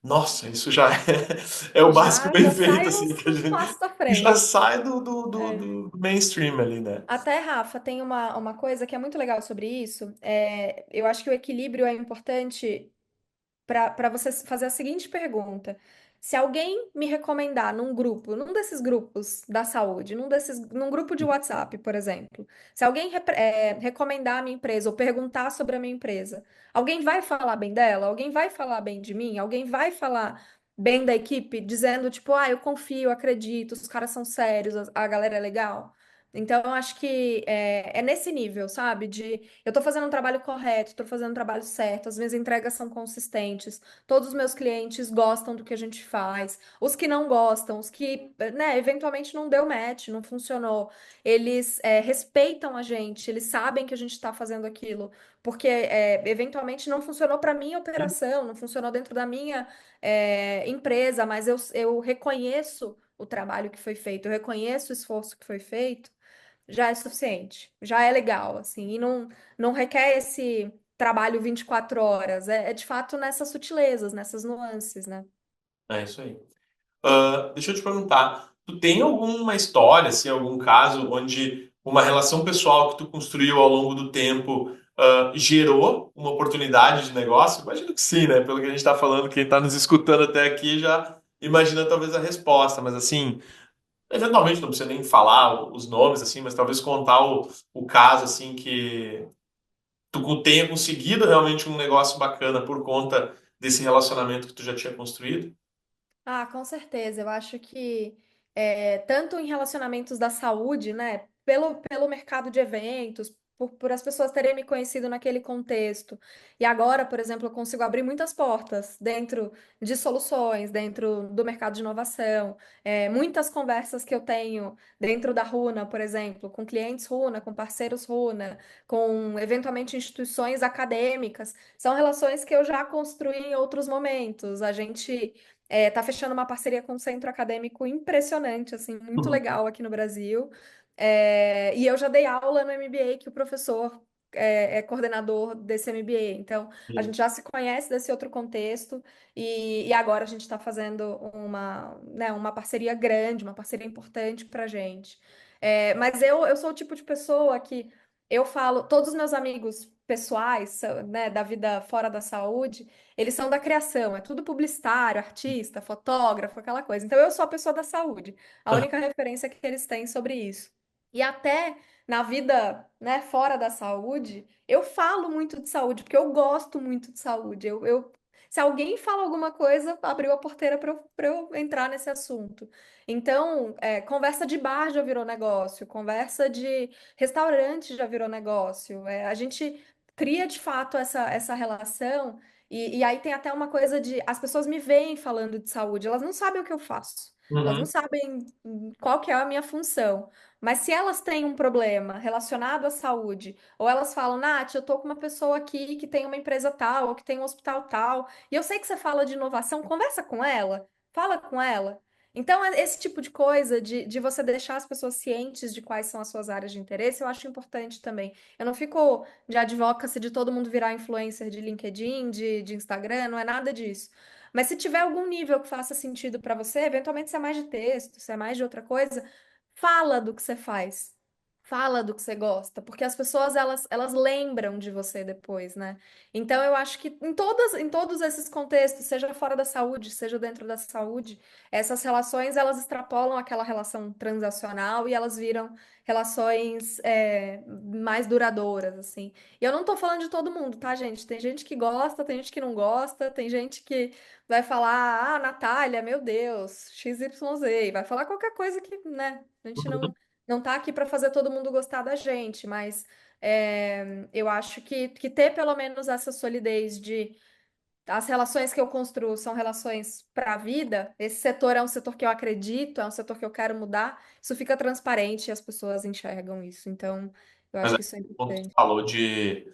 nossa, isso já é o básico Já, bem já feito, sai assim, uns, que a uns gente passos à já frente. sai do, É. do mainstream ali, né? Até, Rafa, tem uma coisa que é muito legal sobre isso. Eu acho que o equilíbrio é importante para você fazer a seguinte pergunta: se alguém me recomendar num grupo, num desses grupos da saúde, num grupo de WhatsApp, por exemplo, se alguém recomendar a minha empresa ou perguntar sobre a minha empresa, alguém vai falar bem dela? Alguém vai falar bem de mim? Alguém vai falar bem da equipe, dizendo tipo, eu confio, acredito, os caras são sérios, a galera é legal? Então, eu acho que é nesse nível, sabe? Eu tô fazendo um trabalho correto, tô fazendo um trabalho certo, as minhas entregas são consistentes, todos os meus clientes gostam do que a gente faz, os que não gostam, os que, né, eventualmente não deu match, não funcionou, eles respeitam a gente, eles sabem que a gente está fazendo aquilo, porque eventualmente não funcionou para minha operação, não funcionou dentro da minha empresa, mas eu reconheço o trabalho que foi feito, eu reconheço o esforço que foi feito já é suficiente, já é legal, assim, e não requer esse trabalho 24 horas, é de fato nessas sutilezas, nessas nuances, né? É isso aí. Deixa eu te perguntar, tu tem alguma história, assim, algum caso onde uma relação pessoal que tu construiu ao longo do tempo gerou uma oportunidade de negócio? Imagino que sim, né? Pelo que a gente está falando, quem está nos escutando até aqui já imagina talvez a resposta, mas assim, eventualmente não precisa nem falar os nomes, assim, mas talvez contar o caso, assim, que tu tenha conseguido realmente um negócio bacana por conta desse relacionamento que tu já tinha construído. Ah, com certeza. Eu acho que tanto em relacionamentos da saúde, né, pelo mercado de eventos, por as pessoas terem me conhecido naquele contexto. E agora, por exemplo, eu consigo abrir muitas portas dentro de soluções, dentro do mercado de inovação. Muitas conversas que eu tenho dentro da Runa, por exemplo, com clientes Runa, com parceiros Runa, com eventualmente instituições acadêmicas, são relações que eu já construí em outros momentos. A gente tá fechando uma parceria com um centro acadêmico impressionante, assim, muito Uhum. legal aqui no Brasil. E eu já dei aula no MBA que o professor é coordenador desse MBA. Então, a gente já se conhece desse outro contexto e agora a gente está fazendo uma parceria grande, uma parceria importante para a gente. Mas eu sou o tipo de pessoa que eu falo, todos os meus amigos pessoais, né, da vida fora da saúde, eles são da criação, é tudo publicitário, artista, fotógrafo, aquela coisa. Então, eu sou a pessoa da saúde, a única referência que eles têm sobre isso. E até na vida, né, fora da saúde, eu falo muito de saúde, porque eu gosto muito de saúde. Se alguém fala alguma coisa, abriu a porteira para eu entrar nesse assunto. Então, conversa de bar já virou negócio, conversa de restaurante já virou negócio. A gente cria de fato essa relação, e aí tem até uma coisa de as pessoas me veem falando de saúde, elas não sabem o que eu faço. Elas não Uhum. sabem qual que é a minha função. Mas se elas têm um problema relacionado à saúde, ou elas falam, Nath, eu tô com uma pessoa aqui que tem uma empresa tal, ou que tem um hospital tal, e eu sei que você fala de inovação, conversa com ela, fala com ela. Então, esse tipo de coisa, de você deixar as pessoas cientes de quais são as suas áreas de interesse, eu acho importante também. Eu não fico de advocacy de todo mundo virar influencer de LinkedIn, de Instagram, não é nada disso. Mas se tiver algum nível que faça sentido para você, eventualmente se é mais de texto, se é mais de outra coisa, fala do que você faz. Fala do que você gosta, porque as pessoas elas lembram de você depois, né? Então eu acho que em todos esses contextos, seja fora da saúde, seja dentro da saúde, essas relações elas extrapolam aquela relação transacional e elas viram relações mais duradouras, assim. E eu não tô falando de todo mundo, tá, gente? Tem gente que gosta, tem gente que não gosta, tem gente que vai falar, Natália, meu Deus, XYZ, vai falar qualquer coisa que, né? A gente não tá aqui para fazer todo mundo gostar da gente, mas eu acho que ter pelo menos essa solidez de as relações que eu construo são relações para a vida, esse setor é um setor que eu acredito, é um setor que eu quero mudar, isso fica transparente e as pessoas enxergam isso. Então, eu Mas acho é, que isso é o ponto que tu importante. falou de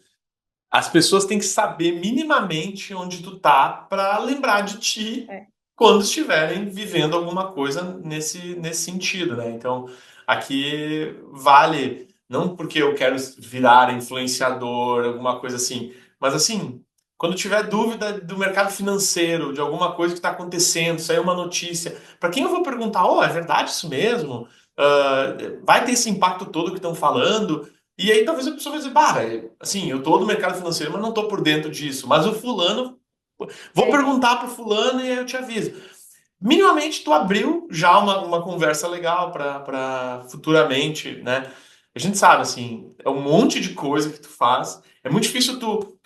as pessoas têm que saber minimamente onde tu tá para lembrar de ti É, quando estiverem vivendo alguma coisa nesse sentido, né? Então, aqui vale, não porque eu quero virar influenciador, alguma coisa assim, mas assim, quando tiver dúvida do mercado financeiro, de alguma coisa que está acontecendo, saiu uma notícia, para quem eu vou perguntar, oh, é verdade isso mesmo? Ah, vai ter esse impacto todo que estão falando? E aí talvez a pessoa vai dizer, bah, assim, eu tô do mercado financeiro, mas não tô por dentro disso. Mas o fulano, vou é, perguntar pro fulano e aí eu te aviso. Minimamente tu abriu já uma conversa legal para futuramente, né? A gente sabe, assim, é um monte de coisa que tu faz. É muito difícil tu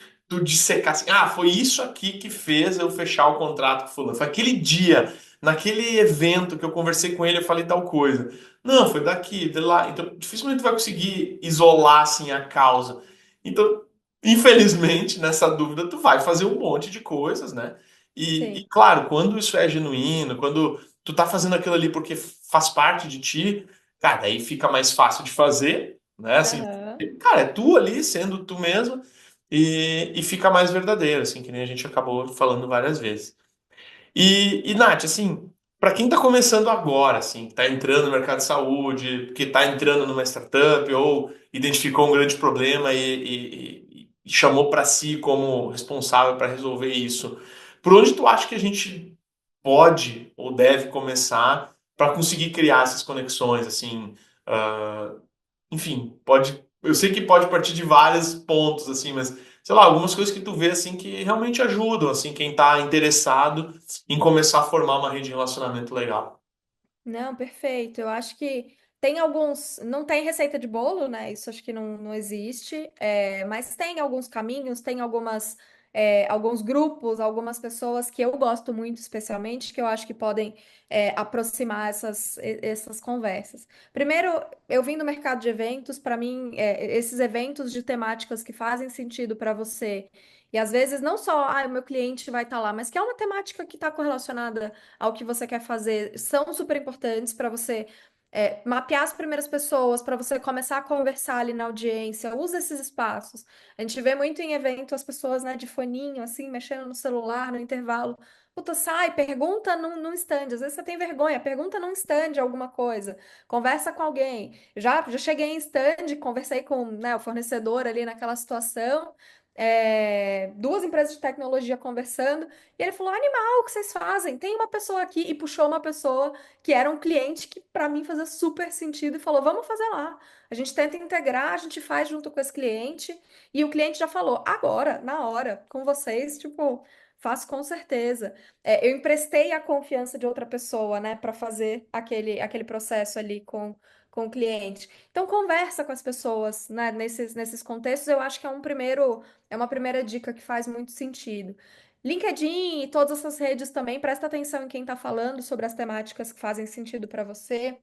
dissecar assim, ah, foi isso aqui que fez eu fechar o contrato com fulano. Foi aquele dia, naquele evento que eu conversei com ele, eu falei tal coisa. Não, foi daqui, de lá. Então, dificilmente tu vai conseguir isolar, assim, a causa. Então, infelizmente, nessa dúvida, tu vai fazer um monte de coisas, né? E, sim. claro, quando isso é genuíno, quando tu tá fazendo aquilo ali porque faz parte de ti, cara, aí fica mais fácil de fazer, né? Assim, Aham. cara, é tu ali sendo tu mesmo e fica mais verdadeiro, assim, que nem a gente acabou falando várias vezes. E Nath, assim, para quem tá começando agora, assim, que tá entrando no mercado de saúde, que tá entrando numa startup ou identificou um grande problema e chamou para si como responsável para resolver isso, por onde tu acha que a gente pode ou deve começar para conseguir criar essas conexões, assim, ah, enfim, pode, eu sei que pode partir de vários pontos, assim, mas sei lá, algumas coisas que tu vê assim que realmente ajudam, assim, quem tá interessado em começar a formar uma rede de relacionamento legal. Não, perfeito. Eu acho que tem alguns. Não tem receita de bolo, né? Isso acho que não existe. Mas tem alguns caminhos, tem alguns grupos, algumas pessoas que eu gosto muito, especialmente, que eu acho que podem aproximar essas conversas. Primeiro, eu vim do mercado de eventos, para mim, esses eventos de temáticas que fazem sentido para você. E às vezes não só, o meu cliente vai estar lá, mas que é uma temática que está correlacionada ao que você quer fazer são super importantes para você mapear as primeiras pessoas para você começar a conversar ali na audiência, usa esses espaços. A gente vê muito em evento as pessoas, né, de foninho, assim, mexendo no celular no intervalo. Puta, sai, pergunta num stand. Às vezes você tem vergonha, pergunta num stand alguma coisa, conversa com alguém. Já cheguei em stand, conversei com, né, o fornecedor ali naquela situação. Duas empresas de tecnologia conversando, e ele falou: Animal, o que vocês fazem? Tem uma pessoa aqui, e puxou uma pessoa que era um cliente que para mim fazia super sentido e falou: vamos fazer lá. A gente tenta integrar, a gente faz junto com esse cliente. E o cliente já falou: agora, na hora, com vocês, tipo, faço com certeza. Eu emprestei a confiança de outra pessoa, né, para fazer aquele processo ali com o cliente. Então, conversa com as pessoas, né, nesses contextos, eu acho que é uma primeira dica que faz muito sentido. LinkedIn e todas essas redes também, presta atenção em quem está falando sobre as temáticas que fazem sentido para você.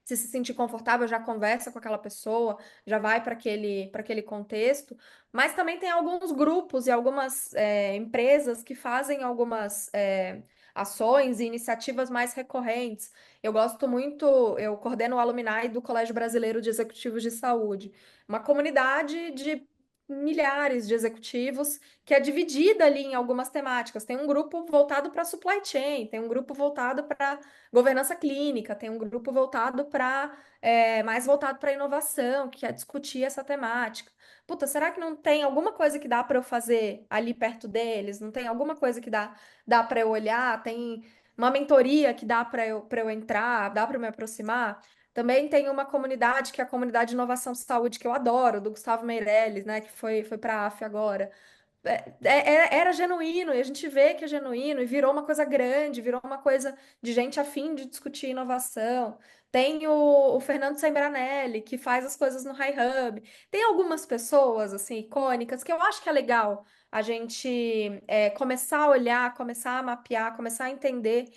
Se sentir confortável, já conversa com aquela pessoa, já vai para aquele contexto. Mas também tem alguns grupos e algumas empresas que fazem algumas ações e iniciativas mais recorrentes. Eu gosto muito, eu coordeno o Alumni do Colégio Brasileiro de Executivos de Saúde, uma comunidade de milhares de executivos que é dividida ali em algumas temáticas. Tem um grupo voltado para supply chain, tem um grupo voltado para governança clínica, tem um grupo voltado para mais voltado para inovação, que quer discutir essa temática. Puta, será que não tem alguma coisa que dá para eu fazer ali perto deles? Não tem alguma coisa que dá para eu olhar? Tem uma mentoria que dá para eu entrar, dá para eu me aproximar? Também tem uma comunidade, que é a comunidade de inovação e saúde, que eu adoro, do Gustavo Meirelles, né, que foi para a AF agora. Era genuíno, e a gente vê que é genuíno, e virou uma coisa grande, virou uma coisa de gente a fim de discutir inovação. Tem o Fernando Sembranelli, que faz as coisas no High Hub. Tem algumas pessoas, assim, icônicas, que eu acho que é legal a gente começar a olhar, começar a mapear, começar a entender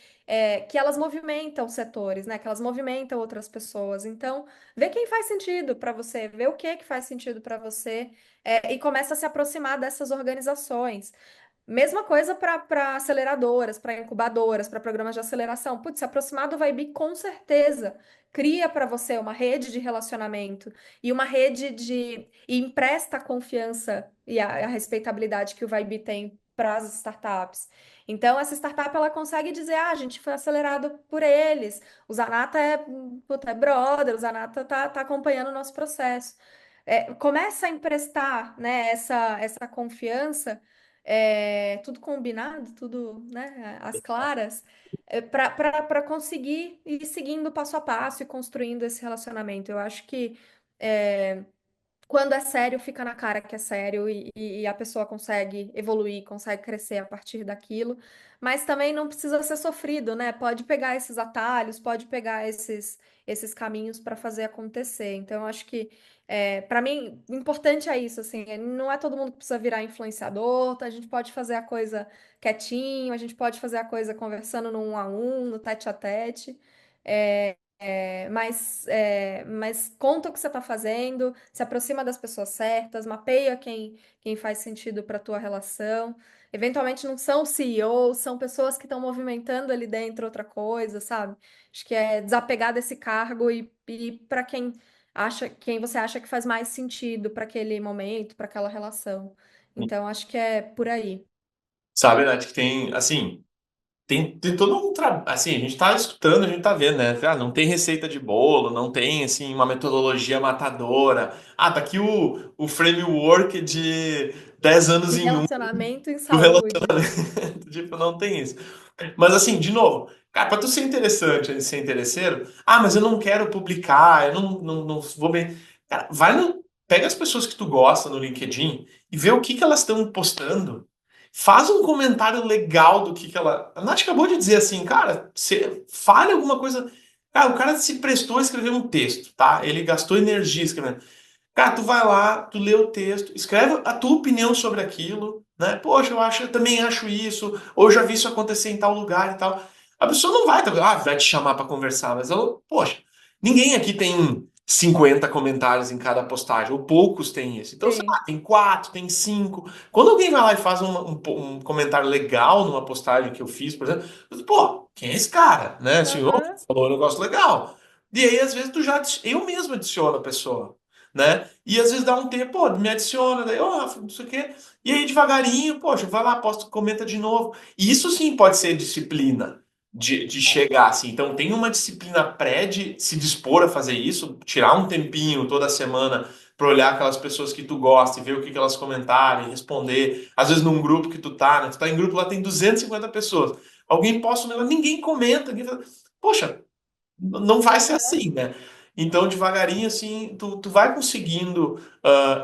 que elas movimentam setores, né? Que elas movimentam outras pessoas. Então, vê quem faz sentido para você, vê o que faz sentido para você e começa a se aproximar dessas organizações. Mesma coisa para aceleradoras, para incubadoras, para programas de aceleração. Putz, se aproximar do Vibe, com certeza. Cria para você uma rede de relacionamento e uma rede de. E empresta a confiança e a respeitabilidade que o Vibe tem para as startups. Então, essa startup ela consegue dizer: a gente foi acelerado por eles. O Zanata puta, é brother, o Zanata tá acompanhando o nosso processo. Começa a emprestar, né, essa confiança, tudo combinado, tudo, né, às claras, para conseguir ir seguindo passo a passo e construindo esse relacionamento. Eu acho que quando é sério, fica na cara que é sério e a pessoa consegue evoluir, consegue crescer a partir daquilo, mas também não precisa ser sofrido, né? Pode pegar esses atalhos, pode pegar esses caminhos para fazer acontecer. Então, eu acho que, para mim, o importante é isso, assim, não é todo mundo que precisa virar influenciador, tá? A gente pode fazer a coisa quietinho, a gente pode fazer a coisa conversando no um a um, no tete a tete. Mas conta o que você está fazendo, se aproxima das pessoas certas, mapeia quem faz sentido para a tua relação. Eventualmente não são CEOs, são pessoas que estão movimentando ali dentro outra coisa, sabe? Acho que é desapegar desse cargo e para quem você acha que faz mais sentido para aquele momento, para aquela relação. Então, acho que é por aí. Sabe, Nath, que tem, assim, tem todo um trabalho. Assim, a gente tá escutando, a gente tá vendo, né? Ah, não tem receita de bolo, não tem, assim, uma metodologia matadora. Ah, tá aqui o framework de 10 anos De em um relacionamento em do saúde. relacionamento. Tipo, não tem isso. Mas, assim, de novo, cara, pra tu ser interessante, ser interesseiro, ah, mas eu não quero publicar, eu não vou bem. Cara, pega as pessoas que tu gosta no LinkedIn e vê o que que elas estão postando. Faz um comentário legal do que ela. A Nath acabou de dizer assim, cara, você fale alguma coisa. Cara, o cara se prestou a escrever um texto, tá? Ele gastou energia escrevendo. Cara, tu vai lá, tu lê o texto, escreve a tua opinião sobre aquilo, né? Poxa, eu também acho isso, ou eu já vi isso acontecer em tal lugar e tal. A pessoa não vai te chamar para conversar, mas ela, poxa, ninguém aqui tem 50 comentários em cada postagem, ou poucos têm isso. Então, sei Sim. lá, tem quatro, tem cinco. Quando alguém vai lá e faz um comentário legal numa postagem que eu fiz, por exemplo, eu digo, pô, quem é esse cara? Né? Assim, "Ô, Aham. falou um negócio legal. E aí, às vezes, eu mesmo adiciono a pessoa, né? E às vezes dá um tempo, pô, me adiciona, daí, ó, Rafa, não sei o quê. E aí, devagarinho, poxa, vai lá, posta, comenta de novo. E isso sim pode ser disciplina de chegar, assim. Então, tem uma disciplina pré de se dispor a fazer isso, tirar um tempinho toda semana para olhar aquelas pessoas que tu gosta e ver o que elas comentarem, responder. Às vezes, num grupo que tu tá, né? Tu tá em grupo lá, tem 250 pessoas. Alguém posta um negócio, ninguém comenta. Ninguém fala, poxa, não vai ser assim, né? Então, devagarinho, assim, tu vai conseguindo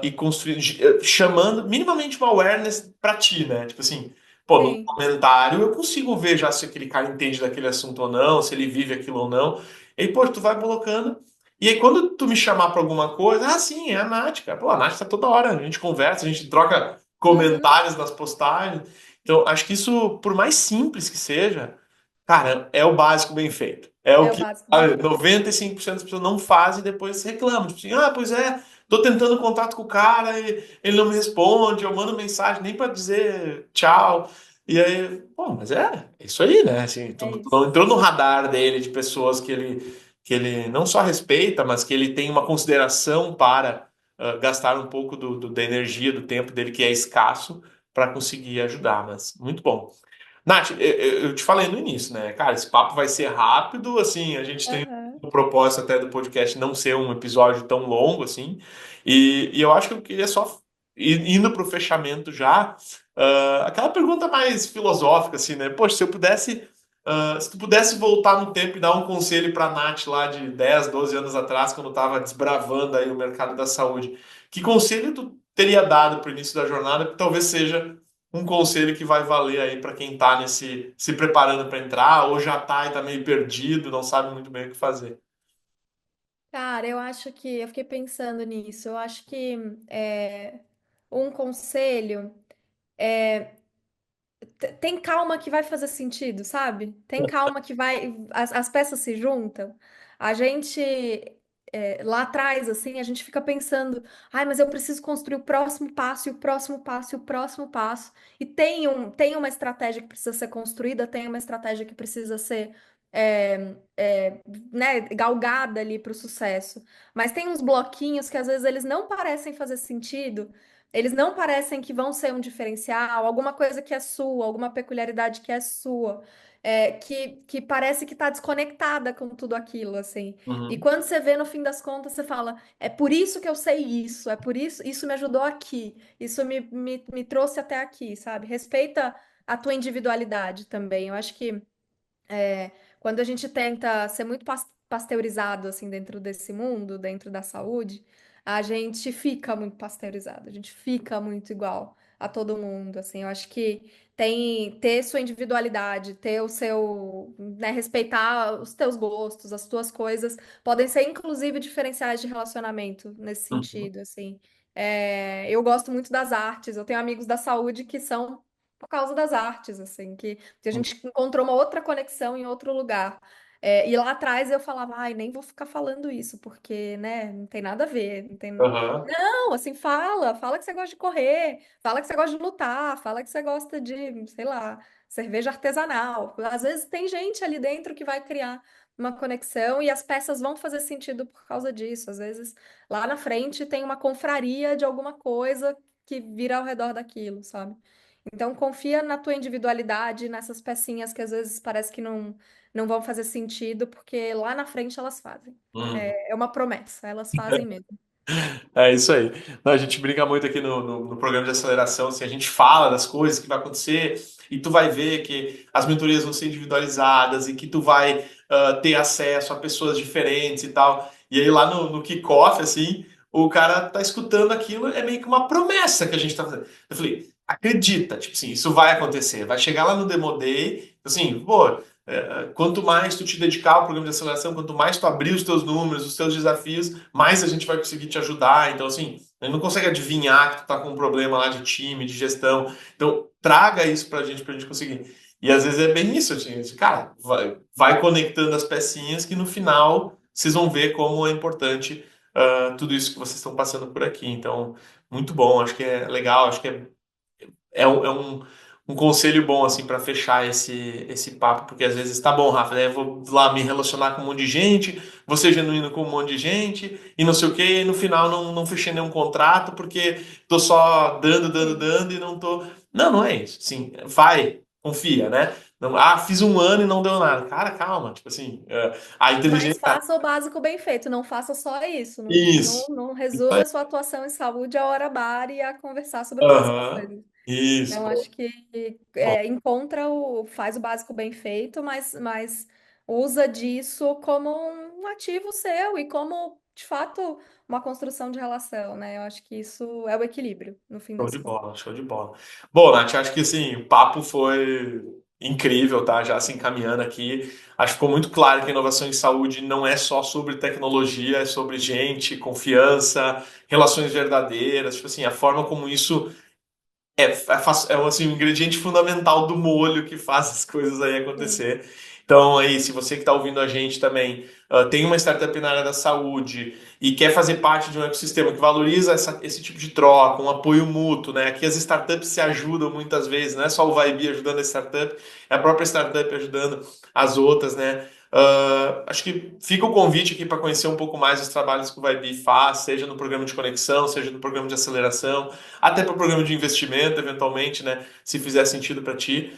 e construindo, chamando minimamente uma awareness pra ti, né? Tipo assim, pô, no Sim. comentário eu consigo ver já se aquele cara entende daquele assunto ou não, se ele vive aquilo ou não. E aí, pô, tu vai colocando. E aí, quando tu me chamar pra alguma coisa, sim, é a Nath, cara. Pô, a Nath tá toda hora, a gente conversa, a gente troca Uhum. comentários nas postagens. Então, acho que isso, por mais simples que seja, cara, é o básico bem feito. É o É o que básico bem sabe, feito. 95% das pessoas não fazem e depois reclamam. Tipo assim, pois é, tô tentando contato com o cara e ele não me responde, eu mando mensagem nem pra dizer tchau. E aí, pô, mas é isso aí, né? Assim, É tu isso. não entrou no radar dele de pessoas que ele não só respeita, mas que ele tem uma consideração para gastar um pouco da energia, do tempo dele, que é escasso, para conseguir ajudar. Mas muito bom. Nath, eu te falei no início, né? Cara, esse papo vai ser rápido, assim, a gente tem Aham. o propósito até do podcast não ser um episódio tão longo, assim, e eu acho que eu queria só, indo para o fechamento já, aquela pergunta mais filosófica, assim, né? Poxa, se tu pudesse voltar no tempo e dar um conselho para Nath lá de 10, 12 anos atrás, quando estava desbravando aí o mercado da saúde, que conselho tu teria dado para o início da jornada que talvez seja um conselho que vai valer aí para quem está se preparando para entrar ou já está e está meio perdido, não sabe muito bem o que fazer. Cara, eu acho que eu fiquei pensando nisso. Eu acho que é, um conselho é tem calma que vai fazer sentido, sabe? Tem calma que vai. As peças se juntam. A gente. Lá atrás, assim, a gente fica pensando, ai, mas eu preciso construir o próximo passo, e o próximo passo, e o próximo passo. E tem uma estratégia que precisa ser construída, tem uma estratégia que precisa ser né, galgada ali para o sucesso. Mas tem uns bloquinhos que às vezes eles não parecem fazer sentido. Eles não parecem que vão ser um diferencial, alguma coisa que é sua, alguma peculiaridade que é sua, que parece que está desconectada com tudo aquilo, assim. E Uhum, quando você vê no fim das contas, você fala, é por isso que eu sei isso, é por isso, isso me ajudou aqui, isso me trouxe até aqui, sabe? Respeita a tua individualidade também. Eu acho que quando a gente tenta ser muito pasteurizado assim dentro desse mundo, dentro da saúde, a gente fica muito pasteurizado, a gente fica muito igual a todo mundo, assim. Eu acho que tem ter sua individualidade, ter o seu, né, respeitar os teus gostos, as tuas coisas, podem ser inclusive diferenciais de relacionamento nesse uhum, sentido, assim. Eu gosto muito das artes, eu tenho amigos da saúde que são por causa das artes, assim, que a uhum. gente encontrou uma outra conexão em outro lugar. E lá atrás eu falava, ai, nem vou ficar falando isso, porque, né, não tem nada a ver. Não, Aham, não, assim, fala que você gosta de correr, fala que você gosta de lutar, fala que você gosta de, sei lá, cerveja artesanal. Às vezes tem gente ali dentro que vai criar uma conexão e as peças vão fazer sentido por causa disso. Às vezes lá na frente tem uma confraria de alguma coisa que vira ao redor daquilo, sabe? Então, confia na tua individualidade, nessas pecinhas que às vezes parece que não vão fazer sentido, porque lá na frente elas fazem. uhum. É uma promessa, elas fazem mesmo. É isso aí. Não, a gente brinca muito aqui no programa de aceleração, assim, a gente fala das coisas que vai acontecer e tu vai ver que as mentorias vão ser individualizadas e que tu vai ter acesso a pessoas diferentes e tal. E aí lá no kickoff, assim, o cara tá escutando aquilo, é meio que uma promessa que a gente tá fazendo. Eu falei, acredita, tipo assim, isso vai acontecer. Vai chegar lá no Demo Day, assim, pô, quanto mais tu te dedicar ao programa de aceleração, quanto mais tu abrir os teus números, os teus desafios, mais a gente vai conseguir te ajudar. Então, assim, a gente não consegue adivinhar que tu tá com um problema lá de time, de gestão. Então, traga isso pra gente conseguir. E às vezes é bem isso, assim, cara, vai conectando as pecinhas que no final vocês vão ver como é importante tudo isso que vocês estão passando por aqui. Então, muito bom, acho que é legal, acho que é um um conselho bom, assim, para fechar esse papo, porque às vezes, tá bom, Rafa, né, eu vou lá me relacionar com um monte de gente, vou ser genuíno com um monte de gente, e não sei o quê, e no final não fechei nenhum contrato, porque tô só dando, e não tô... Não, não é isso. Sim, vai, confia, né? Não, fiz um ano e não deu nada. Cara, calma, tipo assim, a Mas inteligência... faça o básico bem feito, não faça só isso. Isso. Não resuma a sua atuação em saúde a hora bar e a conversar sobre outras Aham. coisas. Isso. Então, acho que faz o básico bem feito, mas usa disso como um ativo seu e como, de fato, uma construção de relação, né? Eu acho que isso é o equilíbrio, no fim Show das de contas. bola, show de bola. Bom, Nath, acho que assim, o papo foi incrível, tá? Já se encaminhando aqui. Acho que ficou muito claro que a inovação em saúde não é só sobre tecnologia, é sobre gente, confiança, relações verdadeiras, tipo assim, a forma como isso assim, um ingrediente fundamental do molho que faz as coisas aí Sim. acontecer. Então, aí, se você que está ouvindo a gente também tem uma startup na área da saúde e quer fazer parte de um ecossistema que valoriza esse tipo de troca, um apoio mútuo, né? Aqui as startups se ajudam muitas vezes, não é só o Vibe ajudando a startup, é a própria startup ajudando as outras, né? Acho que fica o convite aqui para conhecer um pouco mais os trabalhos que o Vibe faz, seja no programa de conexão, seja no programa de aceleração, até para o programa de investimento, eventualmente, né? Se fizer sentido para ti.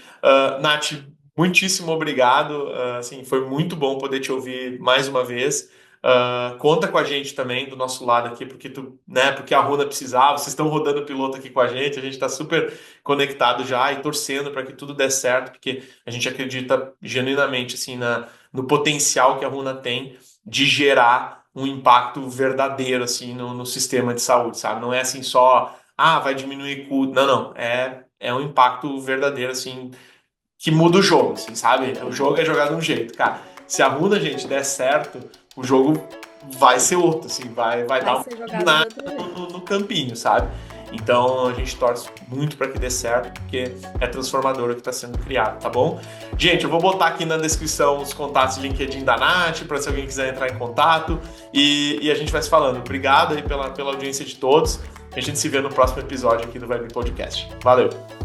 Nath, muitíssimo obrigado. Assim, foi muito bom poder te ouvir mais uma vez. Conta com a gente também do nosso lado aqui, porque né, porque a Runa precisava. Vocês estão rodando o piloto aqui com a gente está super conectado já e torcendo para que tudo dê certo, porque a gente acredita genuinamente assim no potencial que a Runa tem de gerar um impacto verdadeiro assim no sistema de saúde, sabe? Não é assim só vai diminuir custo. Não, não. É um impacto verdadeiro, assim, que muda o jogo, assim, sabe? O jogo é jogado de um jeito, cara. Se a Runa, gente, der certo, o jogo vai ser outro, assim, vai Vai dar uma ser jogado de guinada outro jeito. no campinho, sabe? Então a gente torce muito para que dê certo, porque é transformador o que está sendo criado, tá bom? Gente, eu vou botar aqui na descrição os contatos de LinkedIn da Nath, para se alguém quiser entrar em contato, e a gente vai se falando. Obrigado aí pela audiência de todos. A gente se vê no próximo episódio aqui do Vibe Podcast. Valeu!